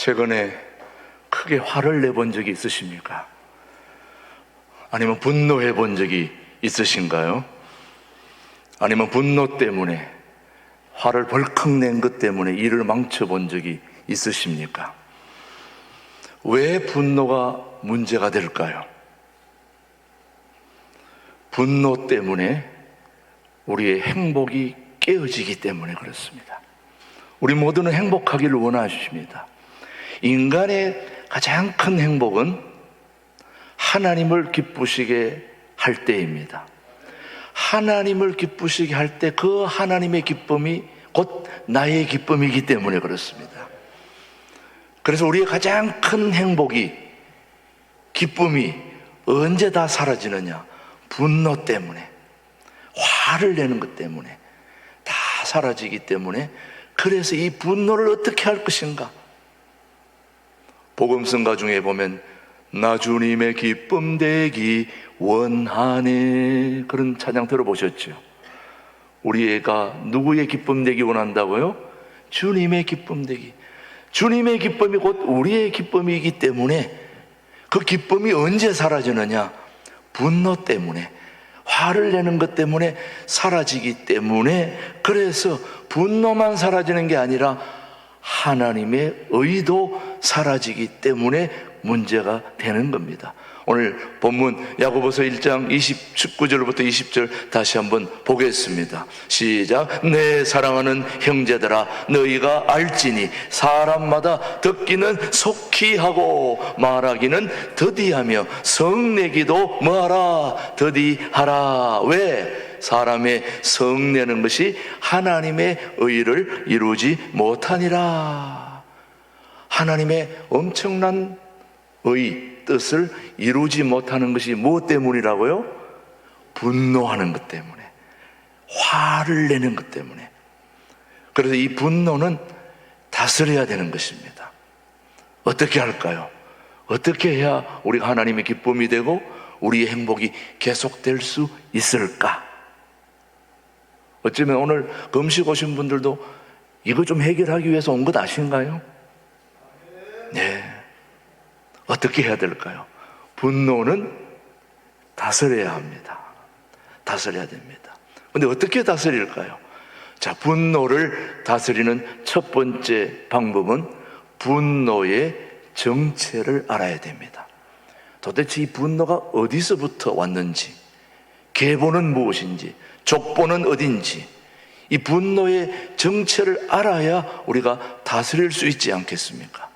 최근에 크게 화를 내본 적이 있으십니까? 아니면 분노해 본 적이 있으신가요? 아니면 분노 때문에, 화를 벌컥 낸 것 때문에 일을 망쳐본 적이 있으십니까? 왜 분노가 문제가 될까요? 분노 때문에 우리의 행복이 깨어지기 때문에 그렇습니다. 우리 모두는 행복하기를 원하십니다. 인간의 가장 큰 행복은 하나님을 기쁘시게 할 때입니다. 하나님을 기쁘시게 할 때 그 하나님의 기쁨이 곧 나의 기쁨이기 때문에 그렇습니다. 그래서 우리의 가장 큰 행복이, 기쁨이 언제 다 사라지느냐? 분노 때문에, 화를 내는 것 때문에 다 사라지기 때문에, 그래서 이 분노를 어떻게 할 것인가? 복음성가 중에 보면 나 주님의 기쁨 되기 원하네, 그런 찬양 들어보셨죠? 우리 애가 누구의 기쁨 되기 원한다고요? 주님의 기쁨 되기. 주님의 기쁨이 곧 우리의 기쁨이기 때문에, 그 기쁨이 언제 사라지느냐? 분노 때문에, 화를 내는 것 때문에 사라지기 때문에, 그래서 분노만 사라지는 게 아니라 하나님의 의도 사라지기 때문에 문제가 되는 겁니다. 오늘 본문 야고보서 1장 19절부터 20절 다시 한번 보겠습니다. 시작. 내 사랑하는 형제들아, 너희가 알지니 사람마다 듣기는 속히 하고 말하기는 더디하며 성내기도 뭐하라? 더디하라. 왜? 사람의 성내는 것이 하나님의 의를 이루지 못하니라. 하나님의 엄청난 뜻을 이루지 못하는 것이 무엇 때문이라고요? 분노하는 것 때문에, 화를 내는 것 때문에. 그래서 이 분노는 다스려야 되는 것입니다. 어떻게 할까요? 어떻게 해야 우리가 하나님의 기쁨이 되고 우리의 행복이 계속될 수 있을까? 어쩌면 오늘 금식 오신 분들도 이거 좀 해결하기 위해서 온 것 아신가요? 네. 어떻게 해야 될까요? 분노는 다스려야 합니다. 다스려야 됩니다. 근데 어떻게 다스릴까요? 자, 분노를 다스리는 첫 번째 방법은 분노의 정체를 알아야 됩니다. 도대체 이 분노가 어디서부터 왔는지, 계보는 무엇인지, 족보는 어딘지, 이 분노의 정체를 알아야 우리가 다스릴 수 있지 않겠습니까?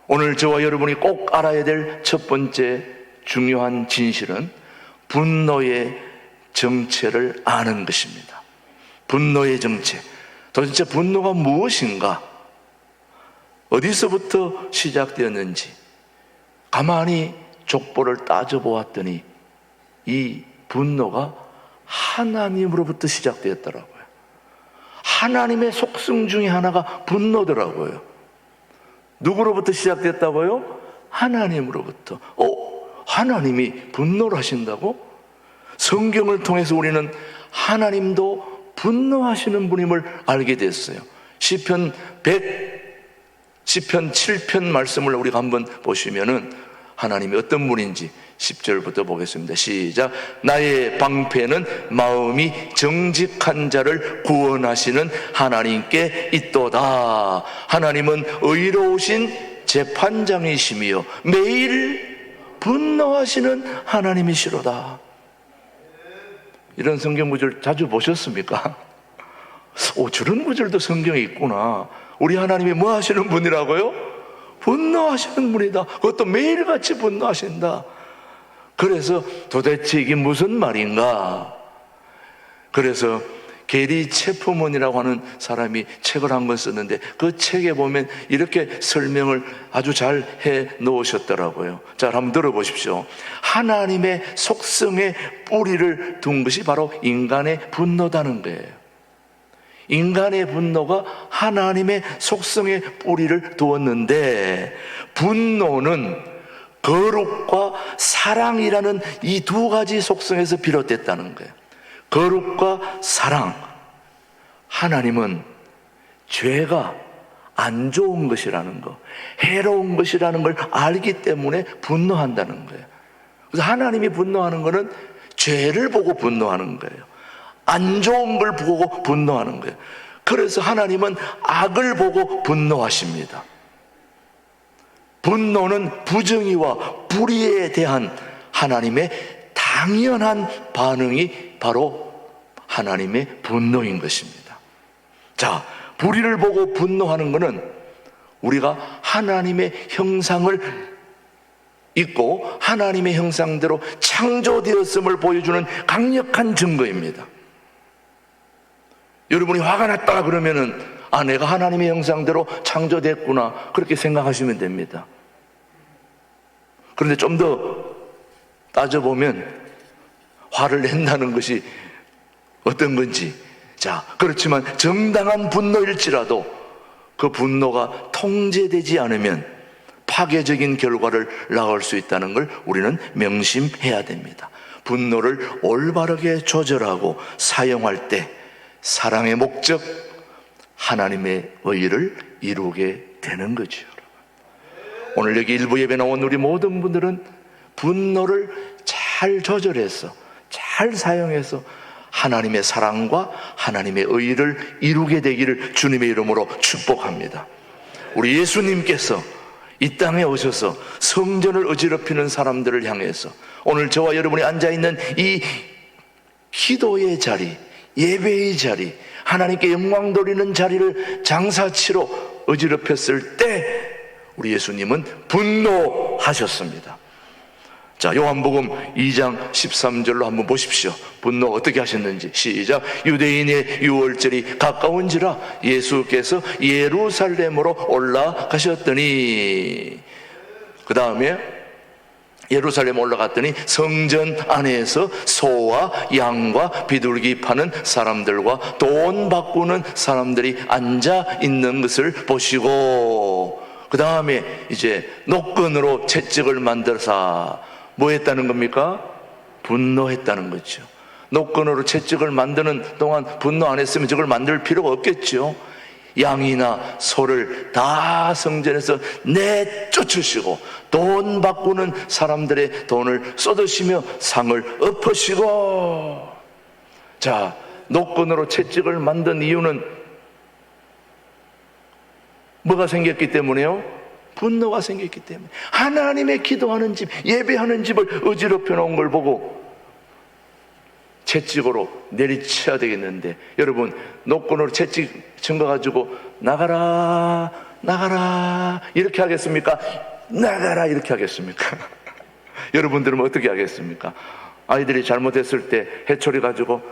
오늘 저와 여러분이 꼭 알아야 될 첫 번째 중요한 진실은 분노의 정체를 아는 것입니다. 분노의 정체. 도대체 분노가 무엇인가? 어디서부터 시작되었는지 가만히 족보를 따져보았더니 이 분노가 하나님으로부터 시작되었더라고요. 하나님의 속성 중에 하나가 분노더라고요. 누구로부터 시작됐다고요? 하나님으로부터. 하나님이 분노를 하신다고? 성경을 통해서 우리는 하나님도 분노하시는 분임을 알게 됐어요. 시편 7편 말씀을 우리가 한번 보시면은 하나님이 어떤 분인지 10절부터 보겠습니다. 시작. 나의 방패는 마음이 정직한 자를 구원하시는 하나님께 있도다. 하나님은 의로우신 재판장이시며 매일 분노하시는 하나님이시로다. 이런 성경 구절 자주 보셨습니까? 저런 구절도 성경에 있구나. 우리 하나님이 뭐 하시는 분이라고요? 분노하시는 분이다. 그것도 매일같이 분노하신다. 그래서 도대체 이게 무슨 말인가? 그래서 게리 체프먼이라고 하는 사람이 책을 한 권 썼는데 그 책에 보면 이렇게 설명을 아주 잘 해 놓으셨더라고요. 자, 한번 들어보십시오. 하나님의 속성에 뿌리를 둔 것이 바로 인간의 분노다는 거예요. 인간의 분노가 하나님의 속성에 뿌리를 두었는데, 분노는 거룩과 사랑이라는 이 두 가지 속성에서 비롯됐다는 거예요. 거룩과 사랑. 하나님은 죄가 안 좋은 것이라는 거, 해로운 것이라는 걸 알기 때문에 분노한다는 거예요. 그래서 하나님이 분노하는 거는 죄를 보고 분노하는 거예요. 안 좋은 걸 보고 분노하는 거예요. 그래서 하나님은 악을 보고 분노하십니다. 분노는 부정의와 불의에 대한 하나님의 당연한 반응이 바로 하나님의 분노인 것입니다. 자, 불의를 보고 분노하는 것은 우리가 하나님의 형상을 있고 하나님의 형상대로 창조되었음을 보여주는 강력한 증거입니다. 여러분이 화가 났다 그러면은 내가 하나님의 형상대로 창조됐구나 그렇게 생각하시면 됩니다. 그런데 좀 더 따져보면 화를 낸다는 것이 어떤 건지, 자, 그렇지만 정당한 분노일지라도 그 분노가 통제되지 않으면 파괴적인 결과를 낳을 수 있다는 걸 우리는 명심해야 됩니다. 분노를 올바르게 조절하고 사용할 때 사랑의 목적, 하나님의 의를 이루게 되는 거죠. 오늘 여기 일부 예배 나온 우리 모든 분들은 분노를 잘 조절해서, 잘 사용해서 하나님의 사랑과 하나님의 의를 이루게 되기를 주님의 이름으로 축복합니다. 우리 예수님께서 이 땅에 오셔서 성전을 어지럽히는 사람들을 향해서 오늘 저와 여러분이 앉아있는 이 기도의 자리, 예배의 자리, 하나님께 영광 돌리는 자리를 장사치로 어지럽혔을 때 우리 예수님은 분노하셨습니다. 자, 요한복음 2장 13절로 한번 보십시오. 분노 어떻게 하셨는지. 시작. 유대인의 유월절이 가까운지라 예수께서 예루살렘으로 올라가셨더니, 그 다음에 예루살렘 올라갔더니 성전 안에서 소와 양과 비둘기 파는 사람들과 돈 바꾸는 사람들이 앉아 있는 것을 보시고, 그 다음에 이제 노끈으로 채찍을 만들어서 뭐 했다는 겁니까? 분노했다는 거죠. 노끈으로 채찍을 만드는 동안 분노 안 했으면 저걸 만들 필요가 없겠죠. 양이나 소를 다 성전에서 내쫓으시고 돈 바꾸는 사람들의 돈을 쏟으시며 상을 엎으시고, 자, 노끈으로 채찍을 만든 이유는 뭐가 생겼기 때문에요? 분노가 생겼기 때문에. 하나님의 기도하는 집, 예배하는 집을 어지럽혀 놓은 걸 보고 채찍으로 내리쳐야 되겠는데, 여러분 노끈으로 채찍 첨가가지고 나가라 나가라 이렇게 하겠습니까? 나가라 이렇게 하겠습니까? 여러분들은 어떻게 하겠습니까? 아이들이 잘못했을 때 해초리 가지고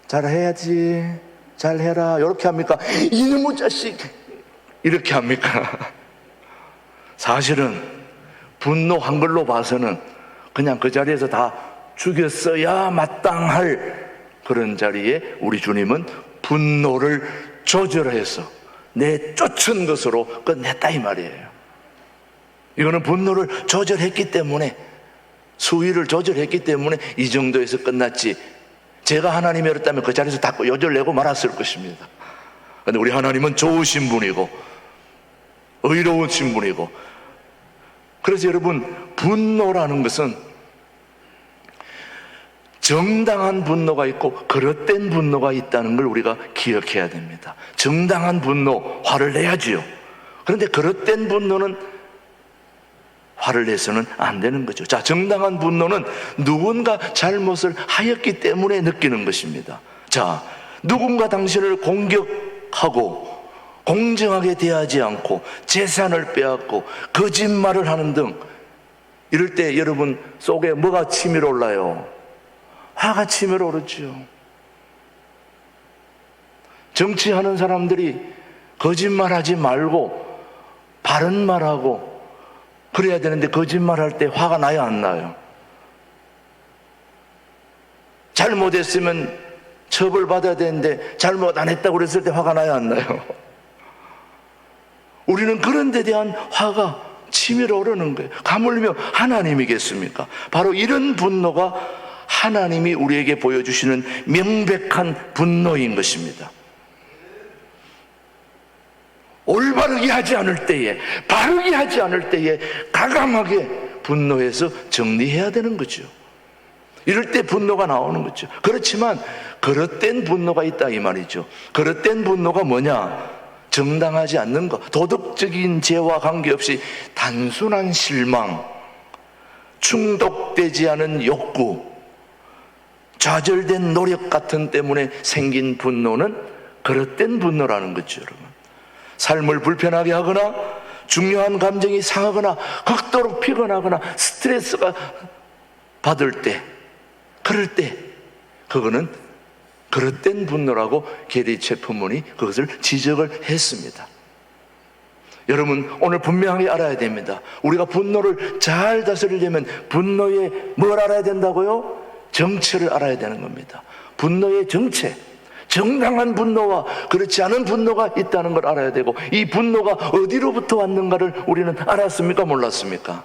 잘해야지, 잘해라 이렇게 합니까? 이놈의 자식 이렇게 합니까? 사실은 분노한 걸로 봐서는 그냥 그 자리에서 다 죽였어야 마땅할 그런 자리에 우리 주님은 분노를 조절해서 내쫓은 것으로 끝냈다 이 말이에요. 이거는 분노를 조절했기 때문에, 수위를 조절했기 때문에 이 정도에서 끝났지, 제가 하나님이었다면 그 자리에서 다 요절내고 말았을 것입니다. 그런데 우리 하나님은 좋으신 분이고 의로우신 분이고, 그래서 여러분 분노라는 것은 정당한 분노가 있고 그릇된 분노가 있다는 걸 우리가 기억해야 됩니다. 정당한 분노, 화를 내야지요. 그런데 그릇된 분노는 화를 내서는 안 되는 거죠. 자, 정당한 분노는 누군가 잘못을 하였기 때문에 느끼는 것입니다. 자, 누군가 당신을 공격하고 공정하게 대하지 않고 재산을 빼앗고 거짓말을 하는 등, 이럴 때 여러분 속에 뭐가 치밀어 올라요? 화가 치밀어 오르죠. 정치하는 사람들이 거짓말하지 말고 바른 말하고 그래야 되는데 거짓말할 때 화가 나요, 안 나요? 잘못했으면 처벌받아야 되는데 잘못 안 했다고 그랬을 때 화가 나요, 안 나요? 우리는 그런 데 대한 화가 치밀어 오르는 거예요. 가물며 하나님이겠습니까? 바로 이런 분노가 하나님이 우리에게 보여주시는 명백한 분노인 것입니다. 올바른 올바르게 하지 않을 때에, 바르게 하지 않을 때에 과감하게 분노해서 정리해야 되는 거죠. 이럴 때 분노가 나오는 거죠. 그렇지만 그릇된 분노가 있다 이 말이죠. 그릇된 분노가 뭐냐? 정당하지 않는 것, 도덕적인 죄와 관계없이 단순한 실망, 중독되지 않은 욕구, 좌절된 노력 같은 때문에 생긴 분노는 그릇된 분노라는 거죠, 여러분. 삶을 불편하게 하거나 중요한 감정이 상하거나 극도로 피곤하거나 스트레스가 받을 때, 그럴 때 그거는 그릇된 분노라고 게리 체프먼이 그것을 지적을 했습니다. 여러분, 오늘 분명히 알아야 됩니다. 우리가 분노를 잘 다스리려면 분노의 뭘 알아야 된다고요? 정체를 알아야 되는 겁니다. 분노의 정체, 정당한 분노와 그렇지 않은 분노가 있다는 걸 알아야 되고, 이 분노가 어디로부터 왔는가를 우리는 알았습니까? 몰랐습니까?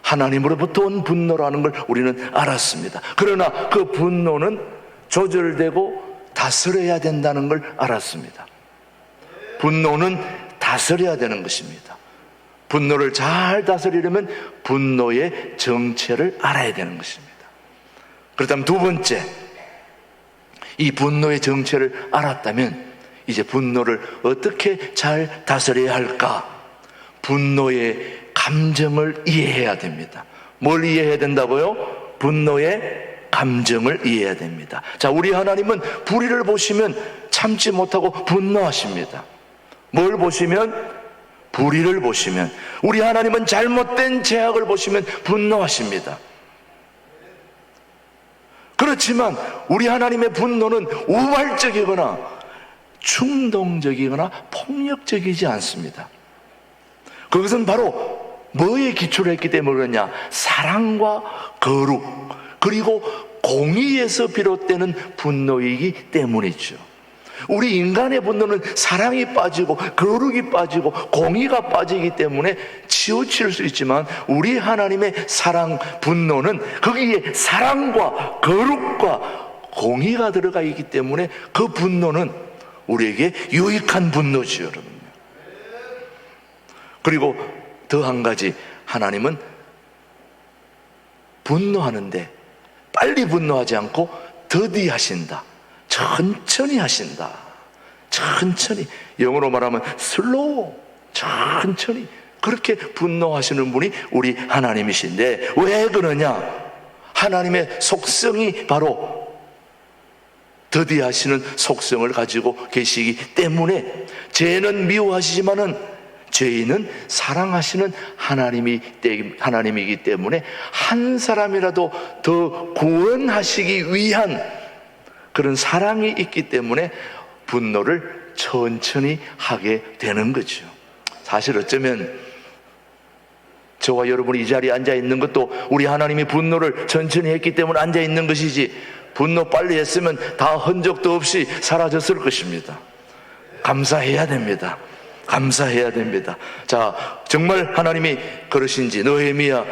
하나님으로부터 온 분노라는 걸 우리는 알았습니다. 그러나 그 분노는 조절되고 다스려야 된다는 걸 알았습니다. 분노는 다스려야 되는 것입니다. 분노를 잘 다스리려면 분노의 정체를 알아야 되는 것입니다. 그렇다면 두 번째, 이 분노의 정체를 알았다면 이제 분노를 어떻게 잘 다스려야 할까? 분노의 감정을 이해해야 됩니다. 뭘 이해해야 된다고요? 분노의 감정을 이해해야 됩니다. 자, 우리 하나님은 불의를 보시면 참지 못하고 분노하십니다. 뭘 보시면? 불의를 보시면. 우리 하나님은 잘못된 죄악을 보시면 분노하십니다. 그렇지만 우리 하나님의 분노는 우발적이거나 충동적이거나 폭력적이지 않습니다. 그것은 바로 뭐에 기초를 했기 때문에 그러냐? 사랑과 거룩, 그리고 공의에서 비롯되는 분노이기 때문이죠. 우리 인간의 분노는 사랑이 빠지고 거룩이 빠지고 공의가 빠지기 때문에 치우칠 수 있지만, 우리 하나님의 사랑, 분노는 거기에 사랑과 거룩과 공의가 들어가 있기 때문에 그 분노는 우리에게 유익한 분노지요, 여러분. 그리고 더 한 가지, 하나님은 분노하는데 빨리 분노하지 않고 더디하신다. 천천히 하신다. 천천히. 영어로 말하면 슬로우, 천천히. 그렇게 분노하시는 분이 우리 하나님이신데, 왜 그러냐? 하나님의 속성이 바로 더디하시는 속성을 가지고 계시기 때문에, 죄는 미워하시지만은 죄인은 사랑하시는 하나님이기 때문에 한 사람이라도 더 구원하시기 위한 그런 사랑이 있기 때문에 분노를 천천히 하게 되는 거죠. 사실 어쩌면 저와 여러분이 이 자리에 앉아 있는 것도 우리 하나님이 분노를 천천히 했기 때문에 앉아 있는 것이지, 분노 빨리 했으면 다 흔적도 없이 사라졌을 것입니다. 감사해야 됩니다. 감사해야 됩니다. 자, 정말 하나님이 그러신지 느헤미야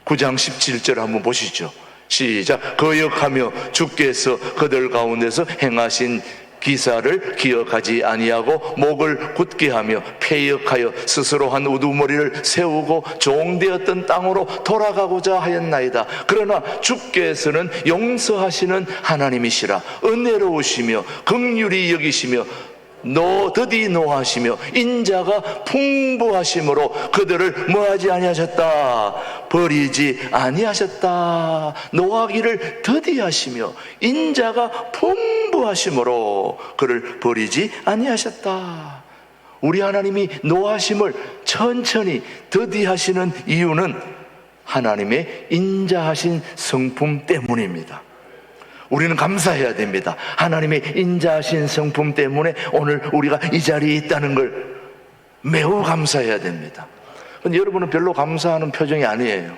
9장 17절 한번 보시죠. 시작. 거역하며 주께서 그들 가운데서 행하신 기사를 기억하지 아니하고 목을 굳게 하며 패역하여 스스로 한 우두머리를 세우고 종되었던 땅으로 돌아가고자 하였나이다. 그러나 주께서는 용서하시는 하나님이시라. 은혜로우시며 긍휼히 여기시며 더디 노하시며 인자가 풍부하심으로 그들을 뭐하지 아니하셨다? 버리지 아니하셨다. 노하기를 더디하시며 인자가 풍부하심으로 그를 버리지 아니하셨다. 우리 하나님이 노하심을 천천히 더디하시는 이유는 하나님의 인자하신 성품 때문입니다. 우리는 감사해야 됩니다. 하나님의 인자하신 성품 때문에 오늘 우리가 이 자리에 있다는 걸 매우 감사해야 됩니다. 근데 여러분은 별로 감사하는 표정이 아니에요.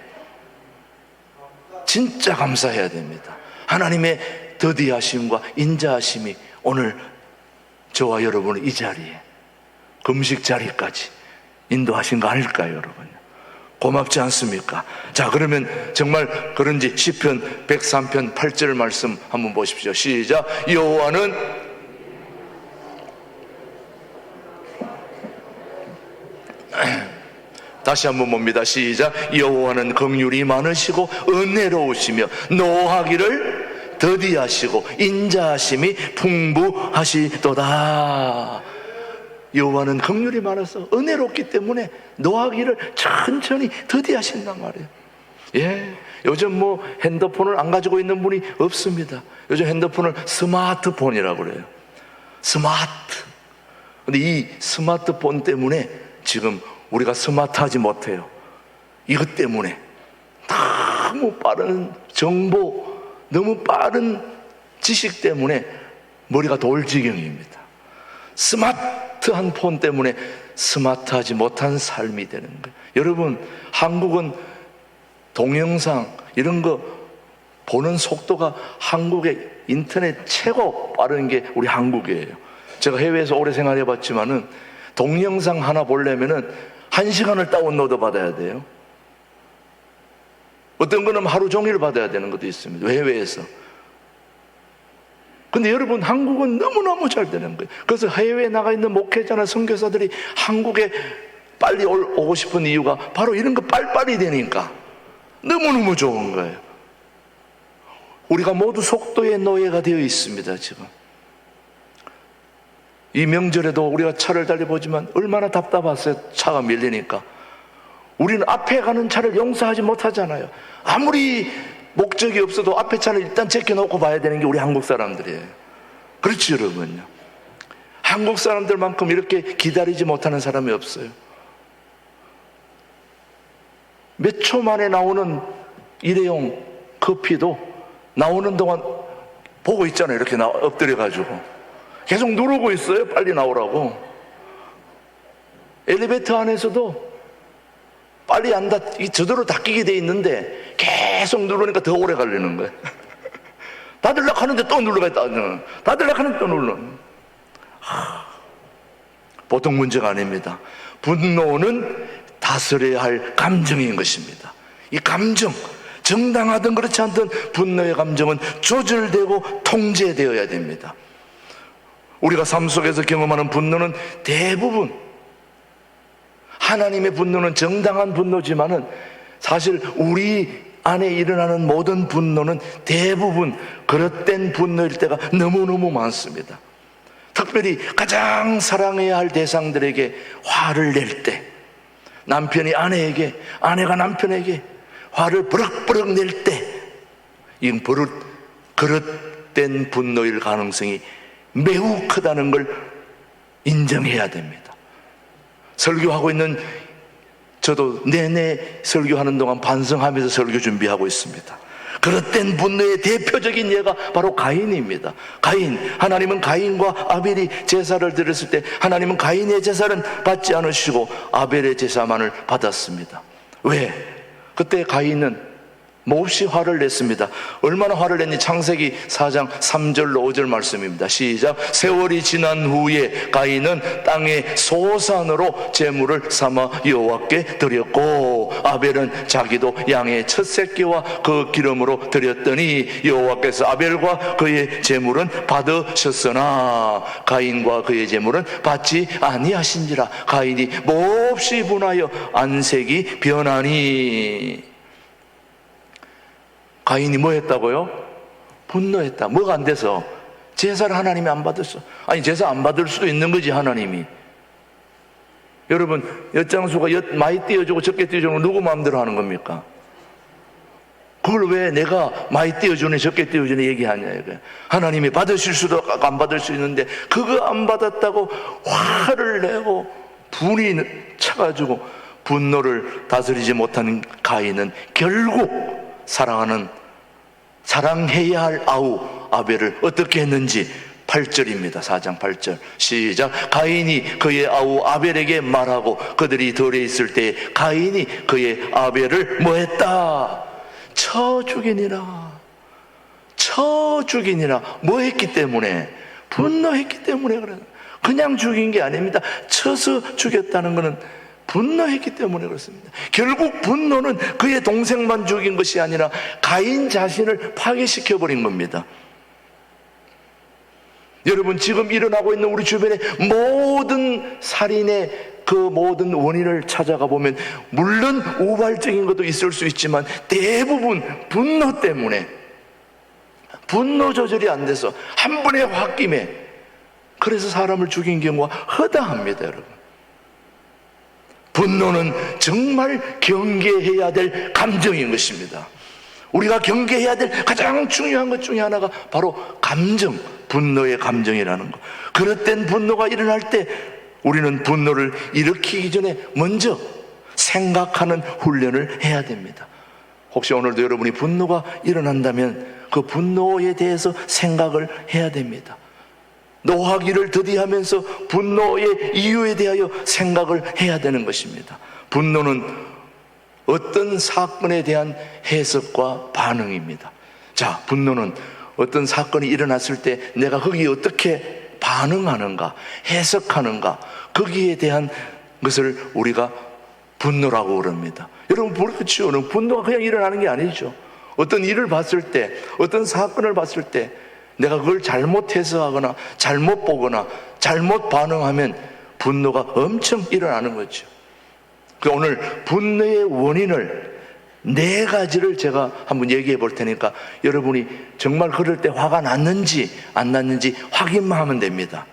진짜 감사해야 됩니다. 하나님의 더디하심과 인자하심이 오늘 저와 여러분을 이 자리에, 금식 자리까지 인도하신 거 아닐까요, 여러분? 고맙지 않습니까? 자, 그러면 정말 그런지 시편 103편 8절 말씀 한번 보십시오. 시작. 여호와는 다시 한번 봅니다. 시작. 여호와는 긍휼이 많으시고 은혜로우시며 노하기를 더디하시고 인자하심이 풍부하시도다. 여호와는 긍휼이 많아서 은혜롭기 때문에 노하기를 천천히 더디하신단 말이에요. 예, 요즘 뭐 핸드폰을 안 가지고 있는 분이 없습니다. 요즘 핸드폰을 스마트폰이라고 그래요. 스마트. 근데 이 스마트폰 때문에 지금 우리가 스마트하지 못해요. 이것 때문에 너무 빠른 정보, 너무 빠른 지식 때문에 머리가 돌 지경입니다. 스마트한 폰 때문에 스마트하지 못한 삶이 되는 거예요. 여러분, 한국은 동영상 이런 거 보는 속도가 한국의 인터넷 최고 빠른 게 우리 한국이에요. 제가 해외에서 오래 생활해 봤지만은 동영상 하나 보려면은 1시간을 다운로드 받아야 돼요. 어떤 거는 하루 종일 받아야 되는 것도 있습니다. 해외에서. 근데 여러분, 한국은 너무너무 잘 되는 거예요. 그래서 해외에 나가 있는 목회자나 선교사들이 한국에 빨리 오고 싶은 이유가 바로 이런 거 빨리빨리 되니까 너무너무 좋은 거예요. 우리가 모두 속도의 노예가 되어 있습니다. 지금 이 명절에도 우리가 차를 달려보지만 얼마나 답답했어요. 차가 밀리니까. 우리는 앞에 가는 차를 용서하지 못하잖아요. 아무리 목적이 없어도 앞에 차를 일단 제껴놓고 봐야 되는 게 우리 한국 사람들이에요. 그렇죠, 여러분요. 한국 사람들만큼 이렇게 기다리지 못하는 사람이 없어요. 몇 초 만에 나오는 일회용 커피도 나오는 동안 보고 있잖아요. 이렇게 엎드려가지고 계속 누르고 있어요. 빨리 나오라고. 엘리베이터 안에서도 빨리 저대로 닫히게 돼 있는데 계속 누르니까 더 오래 걸리는 거예요. 닫으려고 하는데 또 눌러야 돼. 닫으려고 하는데 또 눌러. 보통 문제가 아닙니다. 분노는 다스려야 할 감정인 것입니다. 이 감정, 정당하든 그렇지 않든 분노의 감정은 조절되고 통제되어야 됩니다. 우리가 삶 속에서 경험하는 분노는 대부분, 하나님의 분노는 정당한 분노지만은 사실 우리 안에 일어나는 모든 분노는 대부분 그릇된 분노일 때가 너무너무 많습니다. 특별히 가장 사랑해야 할 대상들에게 화를 낼 때, 남편이 아내에게, 아내가 남편에게 화를 버럭버럭 낼 때, 이건 그릇된 분노일 가능성이 매우 크다는 걸 인정해야 됩니다. 설교하고 있는 저도 내내 설교하는 동안 반성하면서 설교 준비하고 있습니다. 그릇된 분노의 대표적인 예가 바로 가인입니다. 가인, 하나님은 가인과 아벨이 제사를 드렸을 때 하나님은 가인의 제사는 받지 않으시고 아벨의 제사만을 받았습니다. 왜? 그때 가인은 몹시 화를 냈습니다. 얼마나 화를 냈니? 창세기 4장 3절로 5절 말씀입니다. 시작. 세월이 지난 후에 가인은 땅의 소산으로 제물을 삼아 여호와께 드렸고 아벨은 자기도 양의 첫 새끼와 그 기름으로 드렸더니 여호와께서 아벨과 그의 제물은 받으셨으나 가인과 그의 제물은 받지 아니하신지라. 가인이 몹시 분하여 안색이 변하니. 가인이 뭐 했다고요? 분노했다. 뭐가 안 돼서? 제사를 하나님이 안 받았어. 아니, 제사 안 받을 수도 있는 거지, 하나님이. 여러분, 엿장수가 엿 많이 띄워주고 적게 띄워주는 건 누구 마음대로 하는 겁니까? 그걸 왜 내가 많이 띄워주네 적게 띄워주네 얘기하냐 이거야. 하나님이 받으실 수도 안 받을 수 있는데 그거 안 받았다고 화를 내고 분이 차가지고 분노를 다스리지 못하는 가인은 결국 사랑해야 할 아우 아벨을 어떻게 했는지 8절입니다. 4장 8절 시작. 가인이 그의 아우 아벨에게 말하고 그들이 덜에 있을 때 가인이 그의 아벨을 뭐했다? 쳐 죽이니라. 뭐 했기 때문에? 분노했기 때문에 그래. 그냥 죽인 게 아닙니다. 쳐서 죽였다는 것은 분노했기 때문에 그렇습니다. 결국 분노는 그의 동생만 죽인 것이 아니라 가인 자신을 파괴시켜버린 겁니다. 여러분, 지금 일어나고 있는 우리 주변의 모든 살인의 그 모든 원인을 찾아가 보면 물론 우발적인 것도 있을 수 있지만 대부분 분노 때문에, 분노 조절이 안 돼서 한 번의 홧김에, 그래서 사람을 죽인 경우가 허다합니다. 여러분, 분노는 정말 경계해야 될 감정인 것입니다. 우리가 경계해야 될 가장 중요한 것 중에 하나가 바로 감정, 분노의 감정이라는 것. 그릇된 분노가 일어날 때 우리는 분노를 일으키기 전에 먼저 생각하는 훈련을 해야 됩니다. 혹시 오늘도 여러분이 분노가 일어난다면 그 분노에 대해서 생각을 해야 됩니다. 노하기를 더디하면서 분노의 이유에 대하여 생각을 해야 되는 것입니다. 분노는 어떤 사건에 대한 해석과 반응입니다. 자, 분노는 어떤 사건이 일어났을 때 내가 거기에 어떻게 반응하는가, 해석하는가, 거기에 대한 것을 우리가 분노라고 그럽니다. 여러분, 그렇죠? 분노가 그냥 일어나는 게 아니죠. 어떤 일을 봤을 때, 어떤 사건을 봤을 때 내가 그걸 잘못 해석하거나 잘못 보거나 잘못 반응하면 분노가 엄청 일어나는 거죠. 오늘 분노의 원인을 4가지를 제가 한번 얘기해 볼 테니까 여러분이 정말 그럴 때 화가 났는지 안 났는지 확인만 하면 됩니다.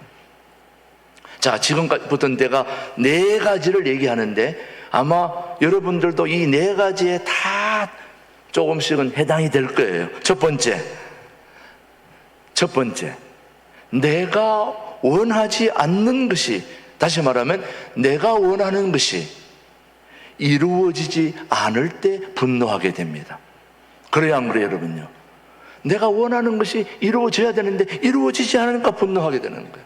자, 지금부터 내가 4가지를 얘기하는데 아마 여러분들도 이 4가지에 다 조금씩은 해당이 될 거예요. 첫 번째, 내가 원하지 않는 것이, 다시 말하면 내가 원하는 것이 이루어지지 않을 때 분노하게 됩니다. 그래야 안 그래요, 여러분요? 내가 원하는 것이 이루어져야 되는데 이루어지지 않으니까 분노하게 되는 거예요.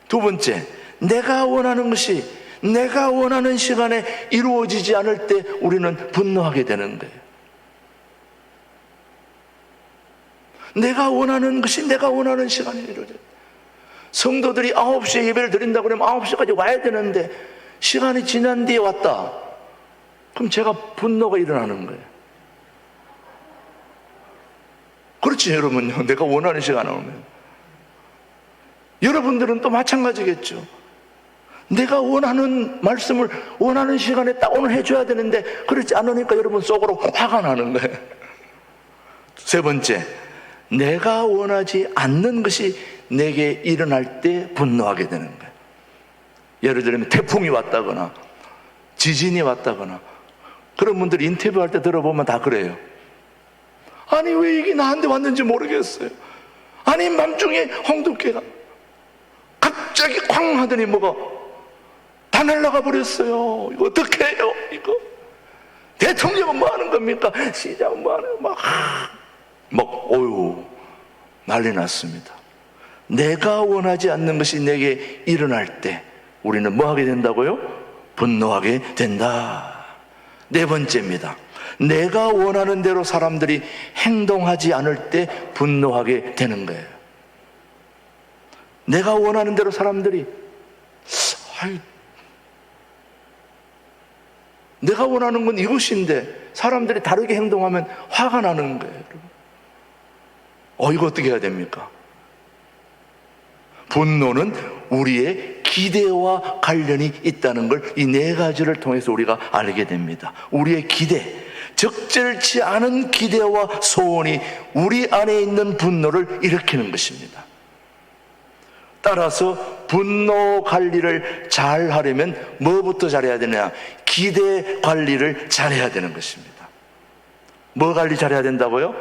두 번째, 내가 원하는 것이 내가 원하는 시간에 이루어지지 않을 때 우리는 분노하게 되는 거예요. 내가 원하는 것이 내가 원하는 시간에 이루어져요. 성도들이 9시에 예배를 드린다고 그러면 9시까지 와야 되는데 시간이 지난 뒤에 왔다. 그럼 제가 분노가 일어나는 거예요. 그렇지, 여러분요. 내가 원하는 시간에 오면. 여러분들은 또 마찬가지겠죠. 내가 원하는 말씀을 원하는 시간에 딱 오늘 해줘야 되는데 그렇지 않으니까 여러분 속으로 화가 나는 거예요. 세 번째, 내가 원하지 않는 것이 내게 일어날 때 분노하게 되는 거예요. 예를 들면 태풍이 왔다거나 지진이 왔다거나, 그런 분들 인터뷰할 때 들어보면 다 그래요. 아니, 왜 이게 나한테 왔는지 모르겠어요. 아니, 밤중에 홍두깨가 갑자기 쾅 하더니 뭐가 다 날아가 버렸어요. 이거 어떻게 해요? 이거 대통령은 뭐 하는 겁니까? 시장은 뭐 하는, 어휴, 난리 났습니다. 내가 원하지 않는 것이 내게 일어날 때 우리는 뭐 하게 된다고요? 분노하게 된다. 네 번째입니다. 내가 원하는 대로 사람들이 행동하지 않을 때 분노하게 되는 거예요. 내가 원하는 대로 사람들이, 내가 원하는 건 이것인데 사람들이 다르게 행동하면 화가 나는 거예요. 이거 어떻게 해야 됩니까? 분노는 우리의 기대와 관련이 있다는 걸 이 4가지를 통해서 우리가 알게 됩니다. 우리의 기대, 적절치 않은 기대와 소원이 우리 안에 있는 분노를 일으키는 것입니다. 따라서 분노 관리를 잘 하려면 뭐부터 잘해야 되냐? 기대 관리를 잘해야 되는 것입니다. 뭐 관리 잘해야 된다고요?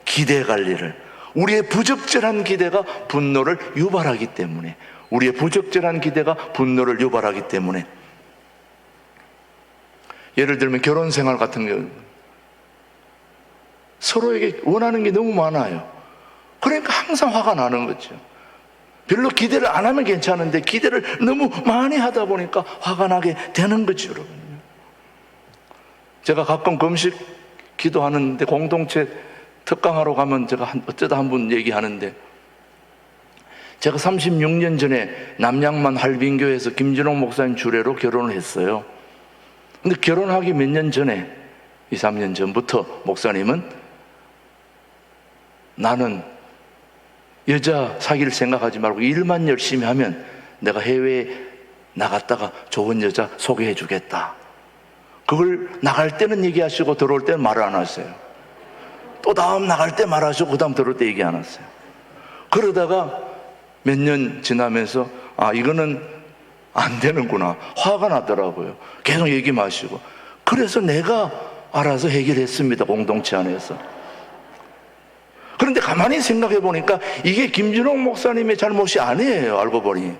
기대 관리를. 우리의 부적절한 기대가 분노를 유발하기 때문에, 우리의 부적절한 기대가 분노를 유발하기 때문에, 예를 들면 결혼 생활 같은 경우 서로에게 원하는 게 너무 많아요. 그러니까 항상 화가 나는 거죠. 별로 기대를 안 하면 괜찮은데 기대를 너무 많이 하다 보니까 화가 나게 되는 거죠, 여러분. 제가 가끔 금식 기도하는데 공동체 특강하러 가면 제가 어쩌다 한 분 얘기하는데, 제가 36년 전에 남양만 할빈교회에서 김진홍 목사님 주례로 결혼을 했어요. 근데 결혼하기 몇 년 전에, 2, 3년 전부터 목사님은 나는 여자 사귈 생각하지 말고 일만 열심히 하면 내가 해외에 나갔다가 좋은 여자 소개해 주겠다. 그걸 나갈 때는 얘기하시고 들어올 때는 말을 안 하세요. 또 다음 나갈 때 말하시고 그 다음 들어올 때 얘기 안 하세요. 그러다가 몇 년 지나면서 이거는 안 되는구나. 화가 나더라고요. 계속 얘기 마시고. 그래서 내가 알아서 해결했습니다. 공동체 안에서. 그런데 가만히 생각해 보니까 이게 김진홍 목사님의 잘못이 아니에요. 알고 보니.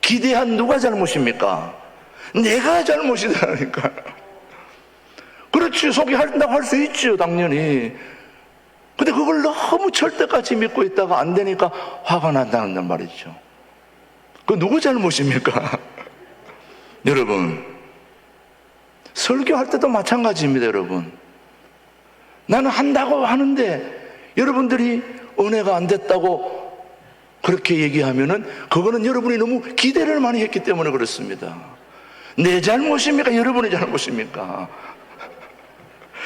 기대한 누가 잘못입니까? 내가 잘못이다니까. 그렇지, 소개한다고 할 수 있죠, 당연히. 근데 그걸 너무 절대까지 믿고 있다가 안 되니까 화가 난다는 말이죠. 그 누구 잘못입니까? 여러분, 설교할 때도 마찬가지입니다, 여러분. 나는 한다고 하는데 여러분들이 은혜가 안 됐다고 그렇게 얘기하면은 그거는 여러분이 너무 기대를 많이 했기 때문에 그렇습니다. 내 잘못입니까? 여러분의 잘못입니까?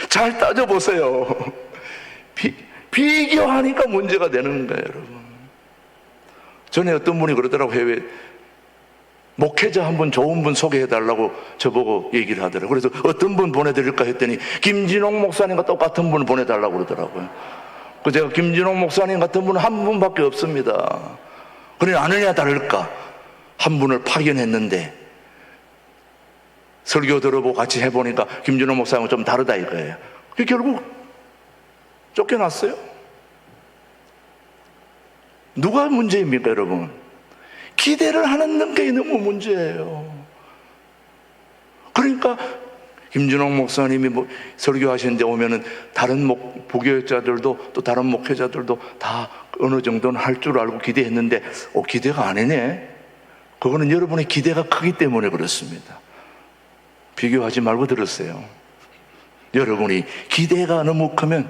잘 따져보세요. 비교하니까 문제가 되는 거예요, 여러분. 전에 어떤 분이 그러더라고요. 해외 목회자 한 분, 좋은 분 소개해달라고 저보고 얘기를 하더라고요. 그래서 어떤 분 보내드릴까 했더니 김진홍 목사님과 똑같은 분을 보내달라고 그러더라고요. 그 제가 김진홍 목사님 같은 분은 한 분밖에 없습니다. 그래, 아느냐 다를까 한 분을 파견했는데 설교 들어보고 같이 해보니까 김진홍 목사님은 좀 다르다 이거예요. 결국 쫓겨났어요. 누가 문제입니까, 여러분? 기대를 하는 게 너무 문제예요. 그러니까 김진홍 목사님이 설교하시는데 오면은 다른 부교육자들도 또 다른 목회자들도 다 어느 정도는 할 줄 알고 기대했는데 기대가 아니네. 그거는 여러분의 기대가 크기 때문에 그렇습니다. 비교하지 말고 들으세요. 여러분이 기대가 너무 크면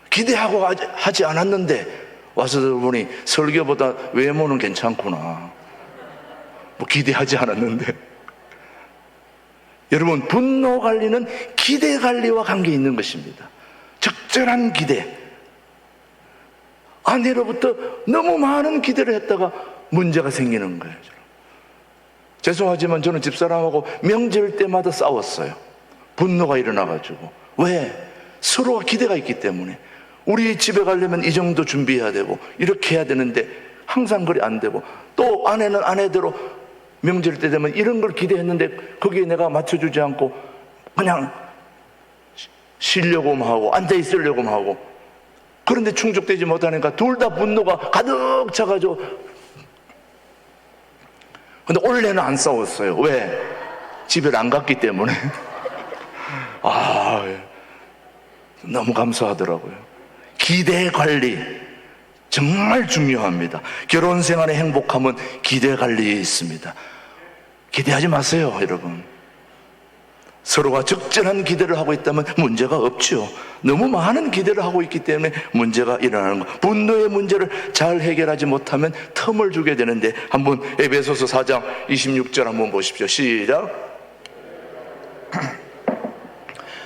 기대하고 하지 않았는데 와서 들어보니 설교보다 외모는 괜찮구나. 기대하지 않았는데. 여러분, 분노 관리는 기대 관리와 관계 있는 것입니다. 적절한 기대. 아내로부터 너무 많은 기대를 했다가 문제가 생기는 거예요. 죄송하지만 저는 집사람하고 명절 때마다 싸웠어요. 분노가 일어나가지고. 왜? 서로가 기대가 있기 때문에. 우리 집에 가려면 이 정도 준비해야 되고 이렇게 해야 되는데 항상 그리 안 되고, 또 아내는 아내대로 명절 때 되면 이런 걸 기대했는데 거기에 내가 맞춰주지 않고 그냥 쉬려고만 하고 앉아있으려고만 하고, 그런데 충족되지 못하니까 둘 다 분노가 가득 차가지고. 근데 원래는 안 싸웠어요. 왜? 집에 안 갔기 때문에. 너무 감사하더라고요. 기대 관리 정말 중요합니다. 결혼 생활의 행복함은 기대 관리에 있습니다. 기대하지 마세요, 여러분. 서로가 적절한 기대를 하고 있다면 문제가 없죠. 너무 많은 기대를 하고 있기 때문에 문제가 일어나는 거. 분노의 문제를 잘 해결하지 못하면 틈을 주게 되는데, 한번 에베소서 4장 26절 한번 보십시오. 시작.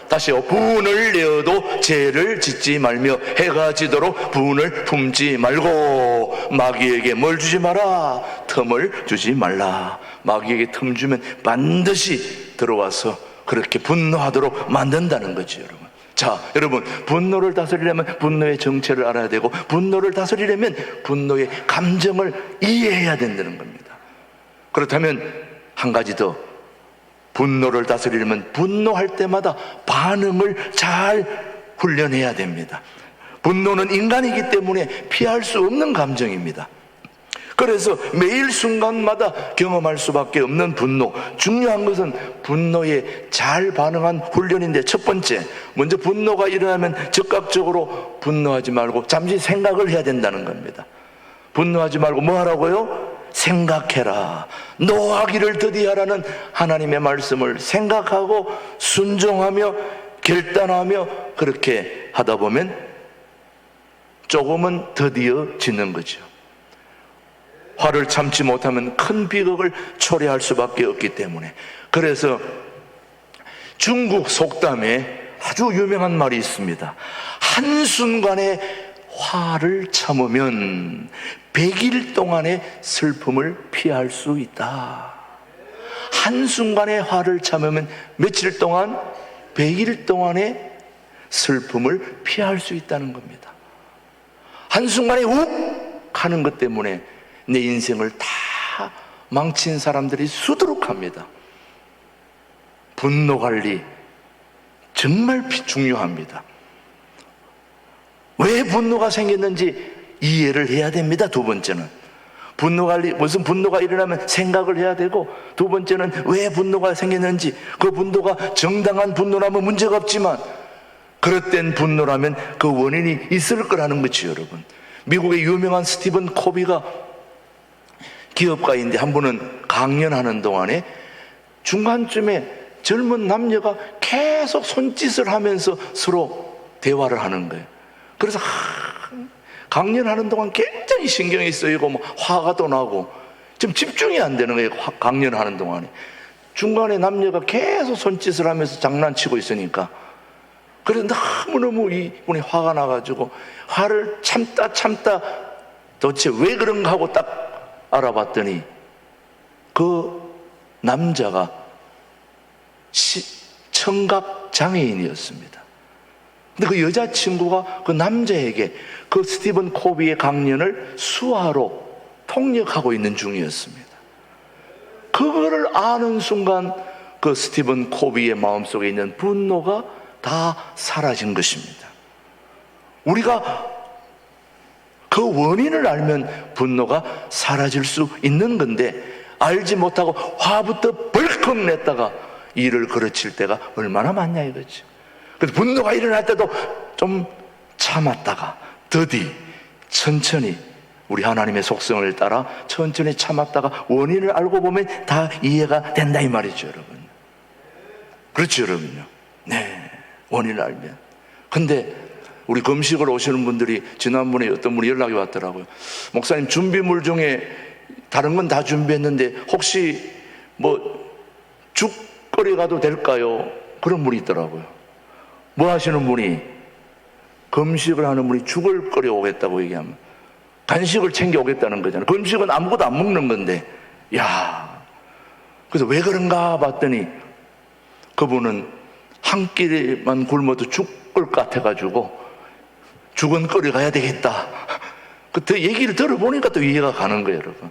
다시요. 분을 내어도 죄를 짓지 말며 해가 지도록 분을 품지 말고 마귀에게 뭘 주지 마라? 틈을 주지 말라. 마귀에게 틈 주면 반드시 들어와서 그렇게 분노하도록 만든다는 거죠, 여러분. 자, 여러분, 분노를 다스리려면 분노의 정체를 알아야 되고, 분노를 다스리려면 분노의 감정을 이해해야 된다는 겁니다. 그렇다면 한 가지 더, 분노를 다스리려면 분노할 때마다 반응을 잘 훈련해야 됩니다. 분노는 인간이기 때문에 피할 수 없는 감정입니다. 그래서 매일 순간마다 경험할 수밖에 없는 분노. 중요한 것은 분노에 잘 반응한 훈련인데, 첫 번째, 먼저 분노가 일어나면 즉각적으로 분노하지 말고 잠시 생각을 해야 된다는 겁니다. 분노하지 말고 뭐 하라고요? 생각해라. 노하기를 더디하라는 하나님의 말씀을 생각하고 순종하며 결단하며 그렇게 하다 보면 조금은 더디어지는 거죠. 화를 참지 못하면 큰 비극을 초래할 수밖에 없기 때문에. 그래서 중국 속담에 아주 유명한 말이 있습니다. 한순간에 화를 참으면 100일 동안의 슬픔을 피할 수 있다. 한순간의 화를 참으면 며칠 동안? 100일 동안의 슬픔을 피할 수 있다는 겁니다. 한순간에 욱 하는 것 때문에 내 인생을 다 망친 사람들이 수두룩합니다. 분노 관리 정말 중요합니다. 왜 분노가 생겼는지 이해를 해야 됩니다. 두 번째는 분노 관리, 무슨 분노가 일어나면 생각을 해야 되고, 두 번째는 왜 분노가 생겼는지, 그 분노가 정당한 분노라면 문제가 없지만 그릇된 분노라면 그 원인이 있을 거라는 거죠. 여러분, 미국의 유명한 스티븐 코비가 기업가인데 한 번은 강연하는 동안에 중간쯤에 젊은 남녀가 계속 손짓을 하면서 서로 대화를 하는 거예요. 그래서 강연하는 동안 굉장히 신경이 쓰이고 뭐 화가 또 나고 좀 집중이 안 되는 거예요. 강연하는 동안에 중간에 남녀가 계속 손짓을 하면서 장난치고 있으니까, 그래서 너무너무 이분이 화가 나가지고 화를 참다 도대체 왜 그런가 하고 딱 알아봤더니 그 남자가 청각 장애인이었습니다. 근데 그 여자친구가 그 남자에게 그 스티븐 코비의 강연을 수화로 통역하고 있는 중이었습니다. 그거를 아는 순간 그 스티븐 코비의 마음속에 있는 분노가 다 사라진 것입니다. 우리가 그 원인을 알면 분노가 사라질 수 있는 건데, 알지 못하고 화부터 벌컥 냈다가 일을 그르칠 때가 얼마나 많냐 이거죠. 그래서 분노가 일어날 때도 좀 참았다가 더디 천천히 우리 하나님의 속성을 따라 천천히 참았다가 원인을 알고 보면 다 이해가 된다 이 말이죠, 여러분. 그렇죠, 여러분요. 네, 원인을 알면. 근데 우리 금식을 오시는 분들이 지난번에 어떤 분이 연락이 왔더라고요. 목사님, 준비물 중에 다른 건 다 준비했는데 혹시 뭐 죽거리 가도 될까요? 그런 분이 있더라고요. 뭐 하시는 분이? 금식을 하는 분이 죽을 거리 오겠다고 얘기하면 간식을 챙겨 오겠다는 거잖아요. 금식은 아무것도 안 먹는 건데, 야, 그래서 왜 그런가 봤더니 그분은 한 끼만 굶어도 죽을 것 같아가지고 죽은 거리 가야 되겠다. 그 얘기를 들어보니까 또 이해가 가는 거예요, 여러분.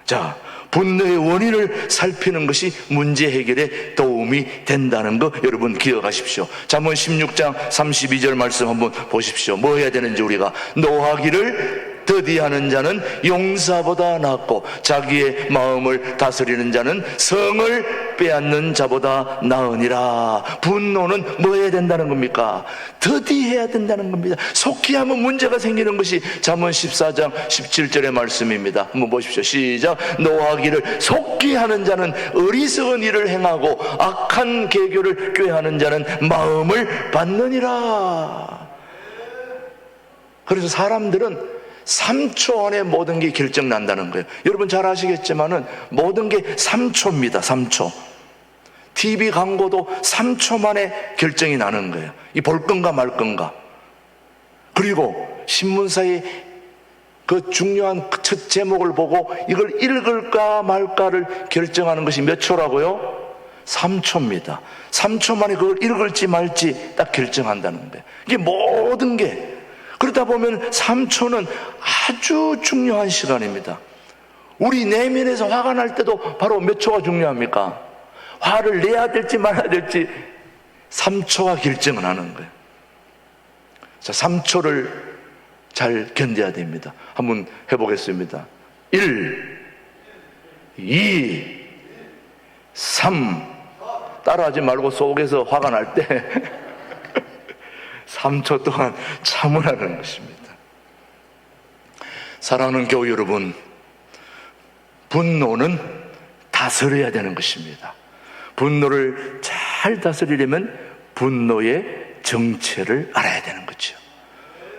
자, 분노의 원인을 살피는 것이 문제 해결에 도움이 된다는 거 여러분 기억하십시오. 잠언 16장 32절 말씀 한번 보십시오. 뭐 해야 되는지 우리가 노하기를 더디하는 자는 용사보다 낫고 자기의 마음을 다스리는 자는 성을 빼앗는 자보다 나으니라. 분노는 뭐 해야 된다는 겁니까? 더디해야 된다는 겁니다. 속히 하면 문제가 생기는 것이 잠언 14장 17절의 말씀입니다. 한번 보십시오. 시작. 노하기를 속히 하는 자는 어리석은 일을 행하고 악한 계교를 꾀하는 자는 마음을 받느니라. 그래서 사람들은 3초 안에 모든 게 결정난다는 거예요. 여러분 잘 아시겠지만은 모든 게 3초입니다. 3초. TV 광고도 3초 만에 결정이 나는 거예요. 이 볼 건가 말 건가. 그리고 신문사의 그 중요한 첫 제목을 보고 이걸 읽을까 말까를 결정하는 것이 몇 초라고요? 3초입니다. 3초 만에 그걸 읽을지 말지 딱 결정한다는 거예요. 이게 모든 게. 그러다 보면 3초는 아주 중요한 시간입니다. 우리 내면에서 화가 날 때도 바로 몇 초가 중요합니까? 화를 내야 될지 말아야 될지 3초가 결정을 하는 거예요. 자, 3초를 잘 견뎌야 됩니다. 한번 해보겠습니다. 1, 2, 3. 따라하지 말고 속에서 화가 날 때 3초 동안 참으라는 것입니다. 사랑하는 교우 여러분, 분노는 다스려야 되는 것입니다. 분노를 잘 다스리려면 분노의 정체를 알아야 되는 거죠.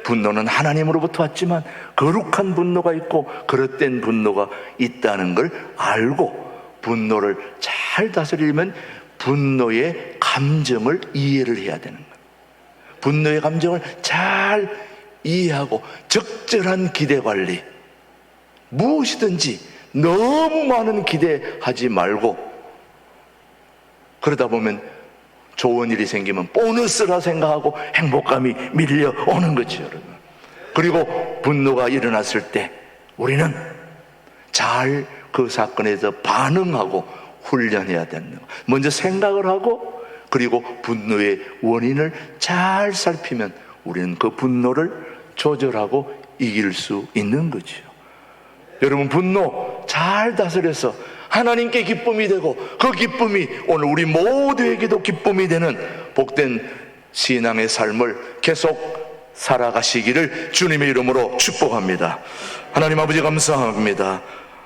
분노는 하나님으로부터 왔지만 거룩한 분노가 있고 그릇된 분노가 있다는 걸 알고 분노를 잘 다스리려면 분노의 감정을 이해를 해야 되는 거예요. 분노의 감정을 잘 이해하고 적절한 기대 관리, 무엇이든지 너무 많은 기대하지 말고, 그러다 보면 좋은 일이 생기면 보너스라 생각하고 행복감이 밀려오는 거죠, 여러분. 그리고 분노가 일어났을 때 우리는 잘 그 사건에 대해서 반응하고 훈련해야 되는 거. 먼저 생각을 하고, 그리고 분노의 원인을 잘 살피면 우리는 그 분노를 조절하고 이길 수 있는 거죠. 여러분, 분노 잘 다스려서 하나님께 기쁨이 되고, 그 기쁨이 오늘 우리 모두에게도 기쁨이 되는 복된 신앙의 삶을 계속 살아가시기를 주님의 이름으로 축복합니다. 하나님 아버지, 감사합니다.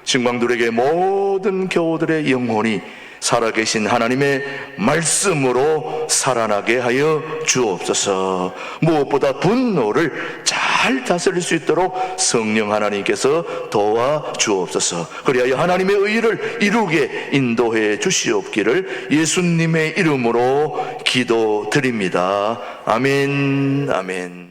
신광들에게 모든 교우들의 영혼이 살아계신 하나님의 말씀으로 살아나게 하여 주옵소서. 무엇보다 분노를 잘 다스릴 수 있도록 성령 하나님께서 도와 주옵소서. 그리하여 하나님의 의를 이루게 인도해 주시옵기를 예수님의 이름으로 기도드립니다. 아멘, 아멘.